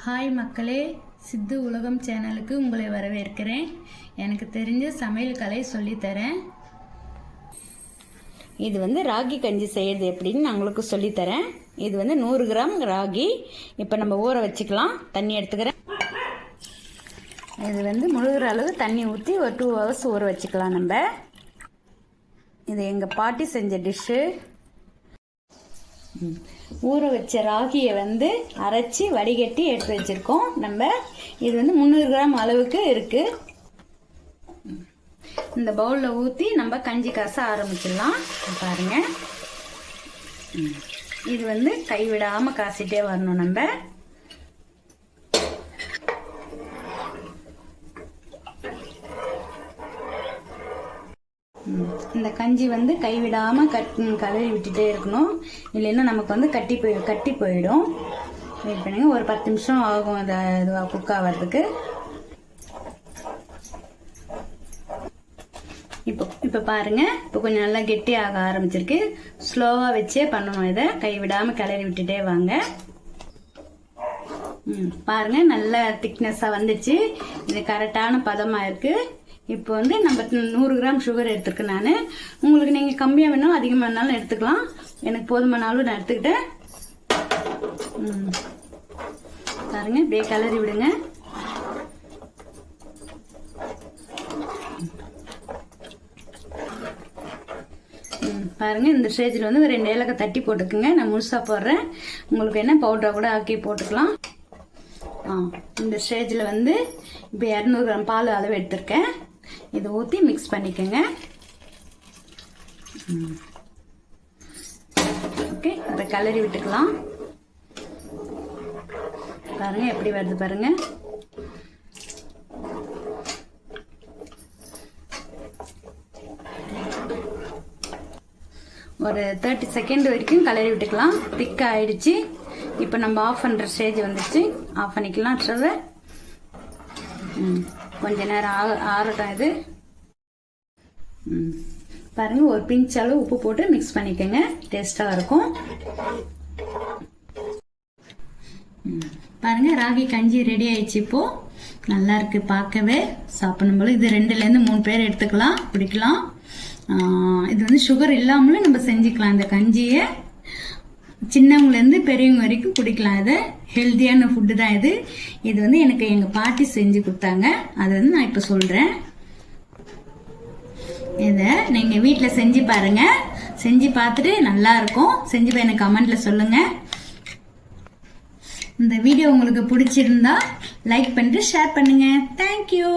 Hi மக்களே, சித்து உலகம் சேனலுக்கு உங்களை வரவேற்கிறேன். எனக்கு தெரிஞ்ச சமையல் கலை சொல்லித்தரேன். இது ராகி கஞ்சி செய்கிறது எப்படின்னு நான் உங்களுக்கு சொல்லித்தரேன். இது 100 கிராம் ராகி. இப்போ நம்ம ஊற வச்சுக்கலாம். தண்ணி எடுத்துக்கிறேன். இது முழுகிற அளவு தண்ணி ஊற்றி ஒரு 2 hours ஊற வச்சுக்கலாம். நம்ம இது எங்கள் பாட்டி செஞ்ச டிஷ்ஷு. ஊற வச்ச ராகியை அரைச்சி வடிகட்டி எடுத்து வச்சிருக்கோம். நம்ம இது 300 கிராம் அளவுக்கு இருக்கு. இந்த பவுலில் ஊற்றி நம்ம கஞ்சி காச ஆரம்பிச்சிடலாம். பாருங்க, இது கைவிடாம காசிட்டே வரணும். நம்ம இந்த கஞ்சி கைவிடாம கலரி விட்டுட்டே இருக்கணும். இல்லைன்னா நமக்கு கட்டி போயிடும். வெயிட் பண்ணுங்க, ஒரு 10 நிமிஷம் ஆகும் இதுவா குக் ஆகிறதுக்கு. இப்போ பாருங்க, இப்போ கொஞ்சம் நல்லா கெட்டி ஆக ஆரம்பிச்சிருக்கு. ஸ்லோவா வச்சே பண்ணணும். இதை கைவிடாம கிளறி விட்டுட்டே வாங்க. பாருங்க, நல்ல திக்னஸா வந்துச்சு. இது கரெக்டான பதமா இருக்கு. இப்போ நம்ம 100 கிராம் சுகர் எடுத்துருக்கேன் நான். உங்களுக்கு நீங்கள் கம்மியாக வேணும் அதிகமாக வேணாலும் எடுத்துக்கலாம். எனக்கு போதுமான அளவு நான் எடுத்துக்கிட்டேன். பாருங்க, இப்படியே கிளறி விடுங்க. பாருங்க, இந்த ஸ்டேஜில் ஒரு 2 ஏலக்காய் தட்டி போட்டுக்குங்க. நான் முழுசாக போடுறேன். உங்களுக்கு என்ன பவுடரை கூட ஆக்கி போட்டுக்கலாம். இந்த ஸ்டேஜில் இப்போ 200 கிராம் பால் அளவு எடுத்திருக்கேன். இதை ஊற்றி மிக்ஸ் பண்ணிக்கோங்க. ஓகே, இப்போ கிளறி விட்டுக்கலாம். பாருங்க எப்படி வருது பாருங்க. ஒரு 30 செகண்ட் வரைக்கும் கிளறி விட்டுக்கலாம். திக் ஆயிடுச்சு. இப்போ நம்ம ஆஃப் பண்ணுற ஸ்டேஜ் வந்துச்சு. ஆஃப் பண்ணிக்கலாம் ஸ்டவ்வை. கொஞ்ச நேரம் ஆறட்டும். இது பாருங்க, ஒரு பிஞ்ச் அளவு உப்பு போட்டு மிக்ஸ் பண்ணிக்கோங்க. டேஸ்டா இருக்கும். பாருங்க, ராகி கஞ்சி ரெடி ஆயிடுச்சு. இப்போ நல்லா இருக்கு பார்க்கவே. சாப்பிடணும் போல. இது 2ல இருந்து 3 பேர் எடுத்துக்கலாம், பிடிக்கலாம். இது சுகர் இல்லாமலும் நம்ம செஞ்சுக்கலாம். இந்த கஞ்சியை சின்னவங்கலேருந்து பெரியவங்க வரைக்கும் குடிக்கலாம். இது ஹெல்த்தியான ஃபுட்டு தான். இது எனக்கு எங்கள் பாட்டி செஞ்சு கொடுத்தாங்க. அதை நான் இப்போ சொல்கிறேன். இதை நீங்கள் வீட்டில் செஞ்சு பாருங்க. செஞ்சு பார்த்துட்டு நல்லா இருக்கும். செஞ்சு எனக்கு கமெண்ட்ல சொல்லுங்க. இந்த வீடியோ உங்களுக்கு பிடிச்சிருந்தா லைக் பண்ணிட்டு ஷேர் பண்ணுங்க. தேங்க்யூ.